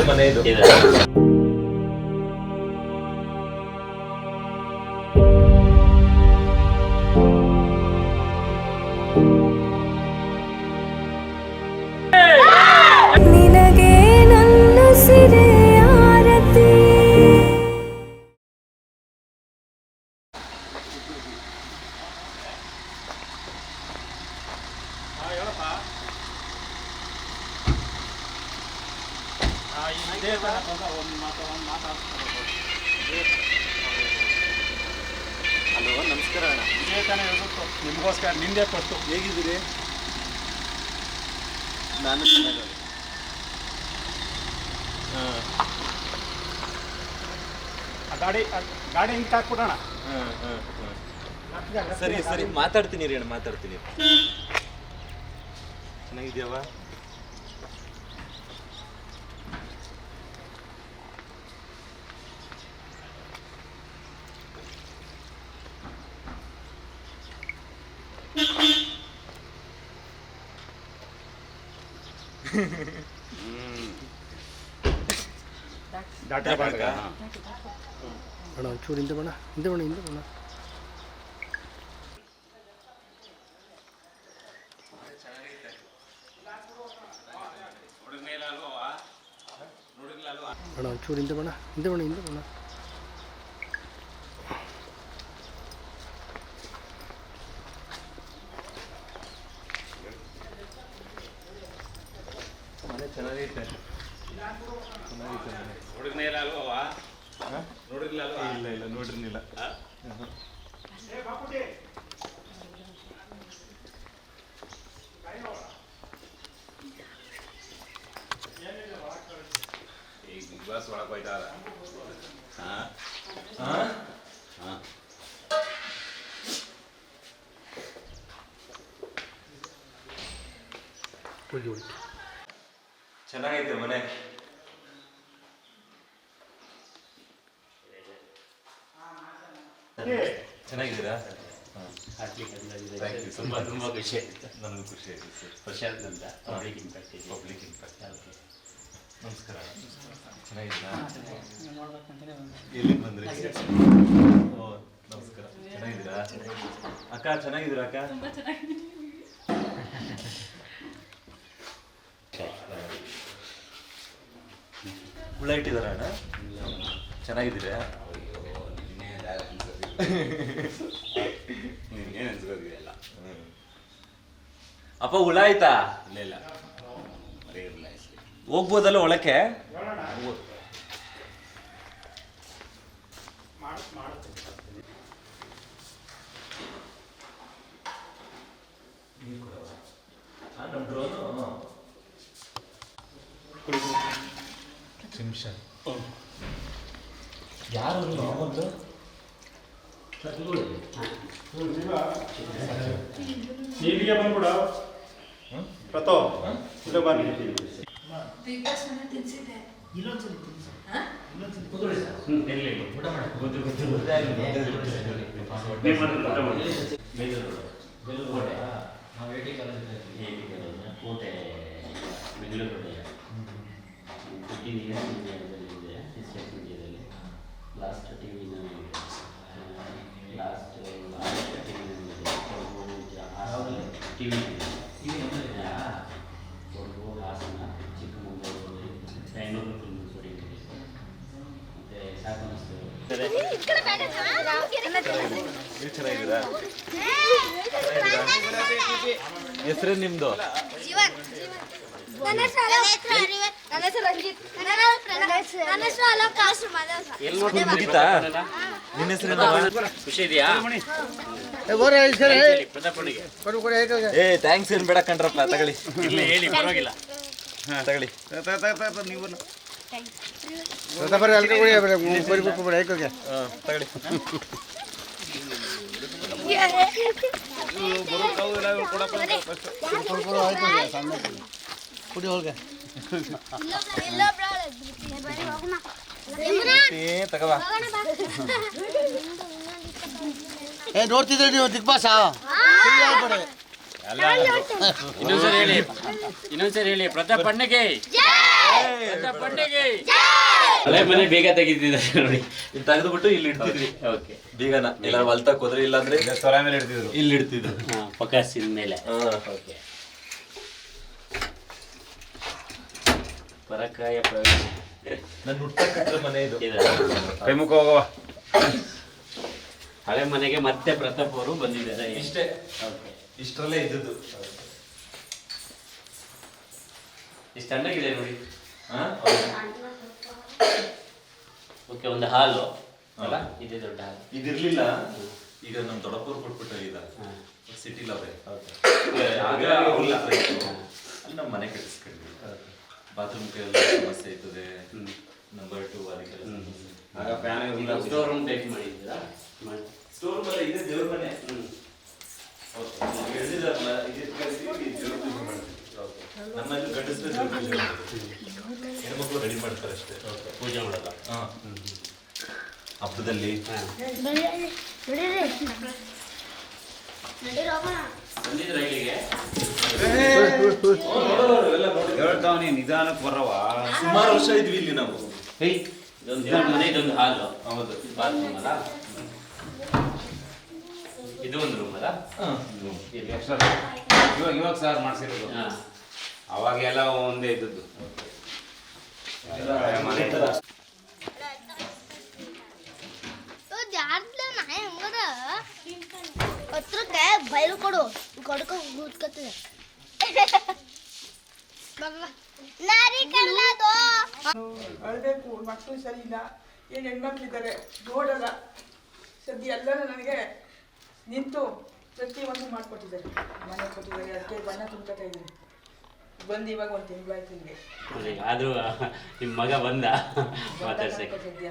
ಮನೆ ಇದು. ನಿನಗೆ ನನ್ನ ಸಿರೆ ಆರತಿ. ಹಲೋ, ನಮಸ್ಕಾರ ಅಣ್ಣ. ನಿಮಗೋಸ್ಕರ ನಿಂದೆ ಕೊಟ್ಟು. ಹೇಗಿದ್ದೀರಿ? ನಾನು ಚೆನ್ನಾಗಿ. ಗಾಡಿ ಹಿಂಗೆ ಹಾಕ್ಬಿಡೋಣ. ಸರಿ ಸರಿ, ಮಾತಾಡ್ತೀನಿ ರೀ ಅಣ್ಣ, ಮಾತಾಡ್ತೀನಿ. ಚೆನ್ನಾಗಿದ್ಯಾವ? ಡಾಕ್ಟರ್ ಬಾಡ್ಗ ಬಣ ಒಂಚೂರು ಹಿಂದೆ ಬಣ, ಹಿಂದೆ ಬಣ, ಹಿಂದೆ ಬಣ. ಬಣ ಒಂಚೂರು ಹಿಂದೆ ಬಣ, ಹಿಂದೆ ಬಣ, ಹಿಂದೆ ಬಣ. ಮನೆ ಚೆನ್ನಾಗೈತೆ. ಇಲ್ಲ ಇಲ್ಲ, ನೋಡಿರ್ಲಿಲ್ಲ. ಈಗ ಬಿಗ್ ಬಾಸ್ ಒಳಗೆ ಹೋಯ್ತಾರ. ಚೆನ್ನಾಗೈತೆ ಮನೆ. ಚೆನ್ನಾಗಿದ್ದೀರಾ? ತುಂಬ ಖುಷಿ ಆಯಿತು. ನಮಗೂ ಖುಷಿ ಆಯಿತು ಸರ್. ಪ್ರಶಾಂತ್ ಅಂತ ಪಬ್ಲಿಕ್ ಇಂಪ್ಯಾಕ್ಟ್. ನಮಸ್ಕಾರ. ಚೆನ್ನಾಗಿದ್ದೀರಾ? ಎಲ್ಲಿಗೆ ಬಂದ್ರಿ? ಓ, ನಮಸ್ಕಾರ. ಚೆನ್ನಾಗಿದ್ದೀರಾ ಅಕ್ಕ? ಚೆನ್ನಾಗಿದ್ದೀರಾ ಅಕ್ಕ? ಹುಳ ಇಟ್ಟಿದಾರ ಅಣ್ಣ? ಚೆನ್ನಾಗಿದ್ದೀರಾ? ನಿನ್ಗೇನು ಅನ್ಸ್ಕೋದಿಲ್ಲ. ಅಪ್ಪ, ಹುಳ ಆಯ್ತಾ? ಇಲ್ಲ ಇಲ್ಲ, ಬರೀ ಇರಲ್ಲ. ಹೋಗ್ಬೋದಲ್ಲ ಒಳಕ್ಕೆ? ಯಾರು ನೀಲಿಗೆ ಬಂದ್ಬಿಡ ಪ್ರತೋ, ಇಲ್ಲ ಬನ್ನಿ. ಕೋಟೆ ಬೆಂಗಳೂರು ಲಾಸ್ಟ್ ಟಿವಿ ಕೊಡಗು, ಹಾಸನ, ಚಿಕ್ಕಮಗಳೂರು, ಬೆಂಗಳೂರು ಮತ್ತೆ ಸಾಕು ಅನಿಸ್ತು. ನೀವು ಚೆನ್ನಾಗಿದ್ದೀರಾ? ಹೆಸರು ನಿಮ್ದು? ಮುಗಿತಾ? ನಿನ್ನ ಹೆಸರು? ಖುಷಿ ಇದೆಯಾ? ಏ, ಥ್ಯಾಂಕ್ಸ್ ಏನ್ ಬೇಡ ಕಣ್ರಪ್ಪ. ತಗೊಳ್ಳಿ, ಹೇಳಿ, ಪರವಾಗಿಲ್ಲ. ತಗೊಳ್ಳಿ. ನೀವು ತಗೊಳ್ಳಿ. ಕುಡಿ ಹೋಲ್ಗೆ. ತಗವಾ. ನೋಡ್ತಿದ್ರೆ ನೀವು ದಿಗ್ ಬಾಸ್ ಇನ್ನೊಂದ್ಸರಿ ಹೇಳಿ ಪ್ರತಾಪ್ ಅಣ್ಣಗೆ ಹಳೆ ಮನೆ ಬೇಗ ತೆಗಿತಿದ್ದಾರೆ ನೋಡಿ. ಇಲ್ಲಿ ತೆಗೆದುಬಿಟ್ಟು ಇಲ್ಲಿ ಇಡ್ತಿದ್ವಿ. ಓಕೆ ಬೀಗನ ಎಲ್ಲ ಹೊಲ್ತಕ್ ಹೋದ್ರೆ ಇಲ್ಲ ಅಂದ್ರೆ ತೊಲೆ ಮೇಲೆ ಹಿಡ್ತಿದ್ರು. ಇಲ್ಲಿ ಇಡ್ತಿದ್ರು. ಪಕಾಸಿನ ಮೇಲೆ. ಓಕೆ ಪರಕಾಯ ಪ್ರವೇಶ. ನನ್ನ ಹುಟ್ಟಕತ್ರ ಮನೆ ಇದು. ಕೈ ಮುಖ ಹೋಗವ. ಹಳೆ ಮನೆಗೆ ಮತ್ತೆ ಪ್ರತಾಪ್ ಅವರು ಬಂದಿದ್ದಾರೆ. ಇಷ್ಟೇ, ಓಕೆ ಇಷ್ಟರಲ್ಲೇ ಇದ್ದದ್ದು. ಇಷ್ಟು ತಣ್ಣಗಿದೆ ನೋಡಿ. ಹಾ? ಓಕೆ ಒಂದು ಹಾಲು ಅಲ್ಲ, ಇದೇ ದೊಡ್ಡ ಹಾಲು. ಇದಿರ್ಲಿಲ್ಲ. ಈಗ ನಮ್ ದೊಡ್ಡಪ್ಪರು ಕೊಟ್ಬಿಟ್ಟು ಸಿಟಿಲ್ ಅವ್ರೆ. ಆಗ ಅವ್ರ ಹತ್ರ ಇತ್ತು. ಅಲ್ಲಿ ನಮ್ಮ ಮನೆ ಕಟ್ಟಿಸ್ಕೊಂಡ್ವಿ. ಬಾತ್ರೂಮ್ ಸಮಸ್ಯೆ ಇರ್ತದೆ. ನಂಬರ್ 2 ಅದಕ್ಕೆಲ್ಲ ಸ್ಟೋರ್ ರೂಮ್ ಟೈಪ್ ಮಾಡಿದ್ದೀರಾ? ಸ್ಟೋರ್ ರೂಮ್ ಅಲ್ಲ, ಇದೆ ದೇವ್ರ ಮನೆ. ನಮ್ಮಲ್ಲಿ ಗಂಡಸ್ರೆ ಹೆಣ್ಮಕ್ಳು ರೆಡಿ ಮಾಡ್ತಾರೆ ಅಷ್ಟೇ, ಪೂಜೆ ಮಾಡಲ್ಲ. ಹಬ್ಬದಲ್ಲಿ. ಬಂದಿದ್ರ ಇಲ್ಲಿಗೆ? ಹೇಳ್ತಾವನಿ ನಿಧಾನಕ್ಕೆ ಬರವ. ಸುಮಾರು ವರ್ಷ ಇದ್ವಿ ಇಲ್ಲಿ ನಾವು. ಇದೊಂದು ದೇವ್ರ ಮನೆ, ಇದೊಂದು ಹಾಲು. ಹೌದು. ಬಾತ್ರೂಮ್ ಅಲ್ಲ, ಇದು ಒಂದು ರೂಮ್ ಅಲ್ಲ. ಇಲ್ಲಿ ಇವಾಗ ಸಾರ್ ಮಾಡ್ಸಿರೋದು. ಅವಾಗೆಲ್ಲ ಒಂದೇ ಇದ್ದದ್ದು. ಪತ್ರಕ್ಕೆ ಬಯಲು ಕೊಡು ಕೊಡ್ಕೊ ಕೂತ್ಕೊತಿದೆ. ಅಳ್ಬೇಕು, ಮಕ್ಕಳು ಸರಿ ಇಲ್ಲ, ಏನು ಹೆಣ್ಮಕ್ಳಿದ್ದಾರೆ ನೋಡಲ್ಲ. ಸದ್ಯ ಎಲ್ಲರೂ ನನಗೆ ನಿಂತು ಪ್ರತಿಯೊಂದು ಮಾಡಿಕೊಟ್ಟಿದ್ದಾರೆ. ಮನೆ ಕೊಟ್ಟಿದ್ದಾರೆ, ಅದಕ್ಕೆ ಬಣ್ಣ ತುಂಬ್ಕೊತಾ ಇದ್ದೀನಿ. ಬಂದು ಇವಾಗ ಒಂದು ತಿಂಗಳಾಯ್ತು ಇಲ್ಲಿಗೆ. ಆದ್ರೂ ನಿಮ್ಮ ಮಗ ಬಂದ ಮಾತಾಡ್ಸಕ್ಕೆ. ಸದ್ಯ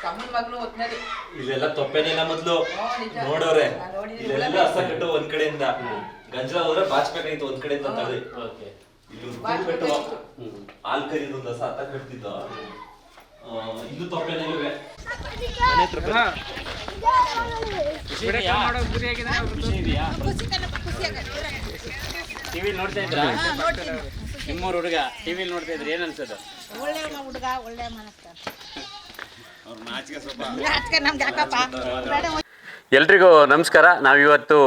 ಕಮ್ಮನ ಮಗನು ಒತ್ತಿನಲ್ಲಿ ಇಲ್ಲೆಲ್ಲ ತೊಪ್ಪೆನೆಲ್ಲ ಮೊದ್ಲು ನೋಡೋರೆ. ಇಲ್ಲೆಲ್ಲ ಹಸ ಕಟ್ಟು ಒಂದ್ ಕಡೆಯಿಂದ ಗಂಜಲ ಹೋದ್ರೆ ಬಾಚ್ಬೇಕಾಗಿತ್ತು ಒಂದ್ ಕಡೆಯಿಂದ ತಳಿ. ಓಕೆ ಇಲ್ಲಿ ಕಟ್ಟು ಹಾಲ್ ಕರಿದು ಒಂದು ಹಸ ಹತ್ತ ಕಟ್ತಿದ್ದ. ಇಲ್ಲೂ ತೊಪ್ಪೆನೆಲ್ಲುವೆ. ಟಿವಿ ನೋಡ್ತಾ ಇದ್ರ? ನಿಮ್ಮೂರು ಹುಡುಗ ಟಿವಿಲಿ ನೋಡ್ತಾ ಇದ್ರಿ, ಏನ್ ಅನ್ಸೋದು? ಒಳ್ಳೆ ಹುಡುಗ, ಒಳ್ಳೆ ಮನಸ್ಕ. ಎಲ್ರಿಗೂ ನಮಸ್ಕಾರ. ನಾವಿವತ್ತು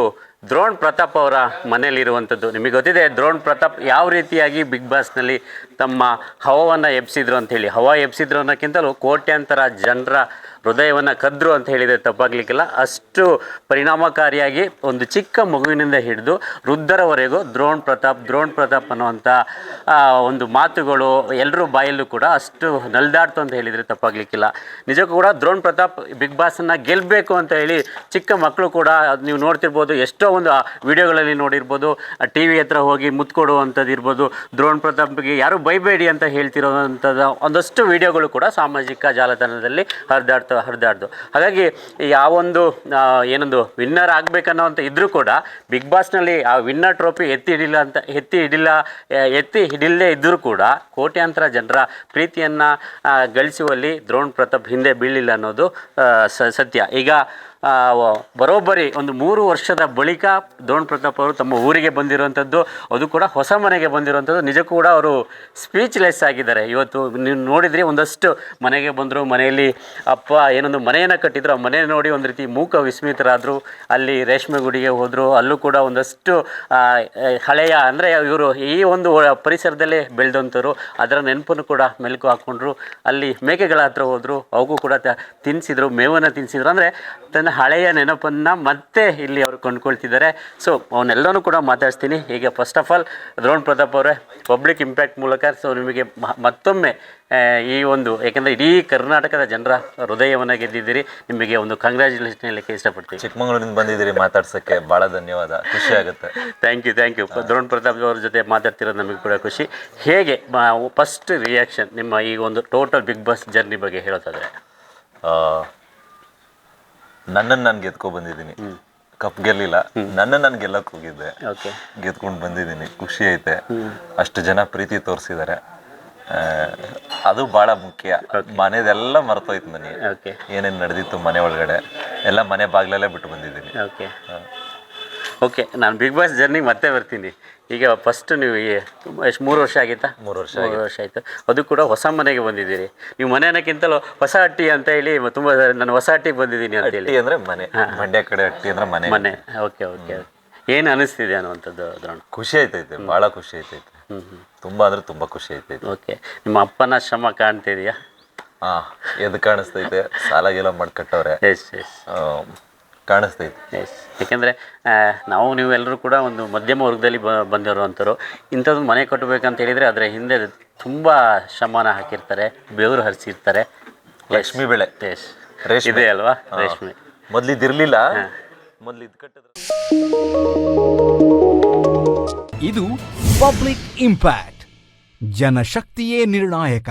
ದ್ರೋಣ್ ಪ್ರತಾಪ್ ಅವರ ಮನೆಯಲ್ಲಿರುವಂಥದ್ದು. ನಿಮಗೆ ಗೊತ್ತಿದೆ ದ್ರೋಣ್ ಪ್ರತಾಪ್ ಯಾವ ರೀತಿಯಾಗಿ ಬಿಗ್ ಬಾಸ್ನಲ್ಲಿ ತಮ್ಮ ಹವವನ್ನು ಎಬ್ಸಿದ್ರು ಅಂಥೇಳಿ. ಹವ ಎಬ್ಸಿದ್ರು ಅನ್ನೋಕ್ಕಿಂತಲೂ ಕೋಟ್ಯಾಂತರ ಜನರ ಹೃದಯವನ್ನು ಕದ್ರು ಅಂತ ಹೇಳಿದರೆ ತಪ್ಪಾಗಲಿಕ್ಕಿಲ್ಲ. ಅಷ್ಟು ಪರಿಣಾಮಕಾರಿಯಾಗಿ ಒಂದು ಚಿಕ್ಕ ಮಗುವಿನಿಂದ ಹಿಡಿದು ವೃದ್ಧರವರೆಗೂ ದ್ರೋಣ್ ಪ್ರತಾಪ್ ಅನ್ನುವಂಥ ಒಂದು ಮಾತುಗಳು ಎಲ್ಲರೂ ಬಾಯಲ್ಲೂ ಕೂಡ ಅಷ್ಟು ನಲ್ದಾಡ್ತು ಅಂತ ಹೇಳಿದರೆ ತಪ್ಪಾಗಲಿಕ್ಕಿಲ್ಲ. ನಿಜಕ್ಕೂ ಕೂಡ ದ್ರೋಣ್ ಪ್ರತಾಪ್ ಬಿಗ್ ಬಾಸನ್ನು ಗೆಲ್ಲಬೇಕು ಅಂತ ಹೇಳಿ ಚಿಕ್ಕ ಮಕ್ಕಳು ಕೂಡ ನೀವು ನೋಡ್ತಿರ್ಬೋದು. ಎಷ್ಟೋ ಒಂದು ವಿಡಿಯೋಗಳಲ್ಲಿ ನೋಡಿರ್ಬೋದು, ಟಿ ವಿ ಹತ್ರ ಹೋಗಿ ಮುತ್ತು ಕೊಡುವಂಥದ್ದು ಇರ್ಬೋದು, ದ್ರೋಣ್ ಪ್ರತಾಪ್ಗೆ ಯಾರು ಬೈಬೇಡಿ ಅಂತ ಹೇಳ್ತಿರೋವಂಥದ್ದು ಒಂದಷ್ಟು ವಿಡಿಯೋಗಳು ಕೂಡ ಸಾಮಾಜಿಕ ಜಾಲತಾಣದಲ್ಲಿ ಹರಿದಾಡ್ದು. ಹಾಗಾಗಿ ಯಾವೊಂದು ಏನೊಂದು ವಿನ್ನರ್ ಆಗಬೇಕನ್ನೋವಂಥ ಇದ್ದರೂ ಕೂಡ ಬಿಗ್ ಬಾಸ್ನಲ್ಲಿ ಆ ವಿನ್ನರ್ ಟ್ರೋಫಿ ಎತ್ತಿ ಹಿಡಿಲ್ಲೇ ಇದ್ದರೂ ಕೂಡ ಕೋಟ್ಯಾಂತರ ಜನರ ಪ್ರೀತಿಯನ್ನು ಗಳಿಸುವಲ್ಲಿ ದ್ರೋಣ್ ಪ್ರತಾಪ್ ಹಿಂದೆ ಬೀಳಿಲ್ಲ ಅನ್ನೋದು ಸತ್ಯ. ಈಗ ಬರೋಬ್ಬರಿ ಒಂದು 3 ವರ್ಷದ ಬಳಿಕ ದ್ರೋಣ್ ಪ್ರತಾಪ್ ಅವರು ತಮ್ಮ ಊರಿಗೆ ಬಂದಿರುವಂಥದ್ದು, ಅದು ಕೂಡ ಹೊಸ ಮನೆಗೆ ಬಂದಿರುವಂಥದ್ದು. ನಿಜಕ್ಕೂ ಕೂಡ ಅವರು ಸ್ಪೀಚ್ಲೆಸ್ ಆಗಿದ್ದಾರೆ. ಇವತ್ತು ನೀವು ನೋಡಿದ್ರಿ, ಒಂದಷ್ಟು ಮನೆಗೆ ಬಂದರು, ಮನೆಯಲ್ಲಿ ಅಪ್ಪ ಏನೊಂದು ಮನೆಯನ್ನು ಕಟ್ಟಿದ್ರು, ಆ ಮನೆ ನೋಡಿ ಒಂದು ರೀತಿ ಮೂಕ ವಿಸ್ಮಿತರಾದರು. ಅಲ್ಲಿ ರೇಷ್ಮೆ ಗುಡಿಗೆ ಹೋದರು, ಅಲ್ಲೂ ಕೂಡ ಒಂದಷ್ಟು ಹಳೆಯ ಅಂದರೆ ಇವರು ಈ ಒಂದು ಪರಿಸರದಲ್ಲೇ ಬೆಳೆದಂಥವ್ರು, ಅದರ ನೆನಪನ್ನು ಕೂಡ ಮೆಲುಕು ಹಾಕ್ಕೊಂಡ್ರು. ಅಲ್ಲಿ ಮೇಕೆಗಳ ಹತ್ರ ಹೋದರು, ಅವಕ್ಕೂ ಕೂಡ ತಿನ್ನಿಸಿದ್ರು, ಮೇವನ್ನು ತಿನ್ನಿಸಿದ್ರು. ಅಂದರೆ ತನ್ನ ಹಳೆಯ ನೆನಪನ್ನು ಮತ್ತೆ ಇಲ್ಲಿ ಅವರು ಕೊಂಡ್ಕೊಳ್ತಿದ್ದಾರೆ. ಸೊ ಅವನ್ನೆಲ್ಲನೂ ಕೂಡ ಮಾತಾಡ್ತೀನಿ. ಈಗ first of all drone Pratap ಅವರೇ, ಪಬ್ಲಿಕ್ ಇಂಪ್ಯಾಕ್ಟ್ ಮೂಲಕ ನಿಮಗೆ ಮತ್ತೊಮ್ಮೆ ಈ ಒಂದು, ಯಾಕೆಂದರೆ ಇಡೀ ಕರ್ನಾಟಕದ ಜನರ ಹೃದಯವನ್ನು ಗೆದ್ದಿದ್ದೀರಿ, ನಿಮಗೆ ಒಂದು ಕಂಗ್ರ್ಯಾಚುಲೇಷನ್ ಹೇಳಲಿಕ್ಕೆ ಇಷ್ಟಪಡ್ತೀನಿ. ಚಿಕ್ಕಮಗಳೂರಿಂದ ಬಂದಿದ್ದೀರಿ ಮಾತಾಡ್ಸೋಕ್ಕೆ, ಭಾಳ ಧನ್ಯವಾದ, ಖುಷಿ ಆಗುತ್ತೆ. Thank you. ದ್ರೋಣ್ ಪ್ರತಾಪ್ ಅವ್ರ ಜೊತೆ ಮಾತಾಡ್ತಿರೋದು ನಮಗೆ ಕೂಡ ಖುಷಿ. ಹೇಗೆ ಫಸ್ಟ್ ರಿಯಾಕ್ಷನ್ ನಿಮ್ಮ ಈ ಒಂದು ಟೋಟಲ್ ಬಿಗ್ ಬಾಸ್ ಜರ್ನಿ ಬಗ್ಗೆ ಹೇಳೋದಾದರೆ? ನನ್ನನ್ನು ನಾನು ಬಂದಿದ್ದೀನಿ, ಕಪ್ ಗೆಲ್ಲಿಲ್ಲ, ನಾನು ಗೆಲ್ಲಕ್ಕೆ ಹೋಗಿದ್ದೆ, ಗೆದ್ಕೊಂಡು ಬಂದಿದ್ದೀನಿ, ಖುಷಿ ಐತೆ. ಅಷ್ಟು ಜನ ಪ್ರೀತಿ ತೋರಿಸಿದ್ದಾರೆ, ಅದು ಭಾಳ ಮುಖ್ಯ. ಮನೆದೆಲ್ಲ ಮರ್ತೋಯ್ತು ನನಗೆ, ಏನೇನು ನಡೆದಿತ್ತು ಮನೆ ಒಳಗಡೆ. ಎಲ್ಲ ಮನೆ ಬಾಗ್ಲಲ್ಲೇ ಬಿಟ್ಟು ಬಂದಿದ್ದೀನಿ. ಓಕೆ ಓಕೆ, ನಾನು ಬಿಗ್ ಬಾಸ್ ಜರ್ನಿಗೆ ಮತ್ತೆ ಬರ್ತೀನಿ. ಈಗ ಫಸ್ಟ್ ನೀವು ಎಷ್ಟು 3 ವರ್ಷ ಆಗಿತ್ತಾ? 3 ವರ್ಷ 3 ವರ್ಷ ಆಯಿತು. ಅದು ಕೂಡ ಹೊಸ ಮನೆಗೆ ಬಂದಿದ್ದೀರಿ. ನೀವು ಮನೆ ಅನ್ನೋಕ್ಕಿಂತಲೂ ಹೊಸ ಹಟ್ಟಿ ಅಂತ ಹೇಳಿ ತುಂಬ ನಾನು ಹೊಸ ಹಟ್ಟಿಗೆ ಬಂದಿದ್ದೀನಿ ಅಂತ ಹೇಳಿ. ಹಟ್ಟಿ ಅಂದರೆ ಮನೆ, ಮಂಡ್ಯ ಕಡೆ ಹಟ್ಟಿ ಅಂದರೆ ಮನೆ. ಮನೆ. Okay okay. ಏನು ಅನಿಸ್ತಿದೆ ಅನ್ನುವಂಥದ್ದು ದ್ರೋಣ? ಖುಷಿ ಆಯ್ತೈತೆ, ಭಾಳ ಖುಷಿ ಆಯ್ತೈತೆ. ತುಂಬ ಅಂದರೆ ತುಂಬ ಖುಷಿ ಆಯ್ತೈತೆ. ಓಕೆ, ನಿಮ್ಮ ಅಪ್ಪನ ಶ್ರಮ ಕಾಣ್ತಿದೆಯಾ? ಹಾಂ, ಎದು ಕಾಣಿಸ್ತೈತೆ, ಸಾಲಾಗೆಲ್ಲ ಮಾಡಿ ಕಟ್ಟವ್ರೆ. ಎಸ್ ಎಸ್ ಕಾಣಿಸ್ತೈತೆ. ಎಸ್, ಯಾಕೆಂದರೆ ನಾವು ನೀವೆಲ್ಲರೂ ಕೂಡ ಒಂದು ಮಧ್ಯಮ ವರ್ಗದಲ್ಲಿ ಬಂದಿರುವಂಥವ್ರು. ಇಂಥದ್ದು ಮನೆ ಕಟ್ಟಬೇಕಂತ ಹೇಳಿದರೆ ಅದರ ಹಿಂದೆ ತುಂಬ ಶ್ರಮನ ಹಾಕಿರ್ತಾರೆ, ಬೆವರು ಹರಿಸಿರ್ತಾರೆ. ಲಕ್ಷ್ಮಿ ಬೆಳೆ. ಎಸ್, ರೇಷ್ಮೆ ಇದೆ ಅಲ್ವಾ? ರೇಷ್ಮೆ ಮೊದಲಿದಿರಲಿಲ್ಲ, ಮೊದಲು ಇದು ಕಟ್ಟಿದ್ರೆ. ಇದು ಪಬ್ಲಿಕ್ ಇಂಪ್ಯಾಕ್ಟ್. ಜನಶಕ್ತಿಯೇ ನಿರ್ಣಾಯಕ.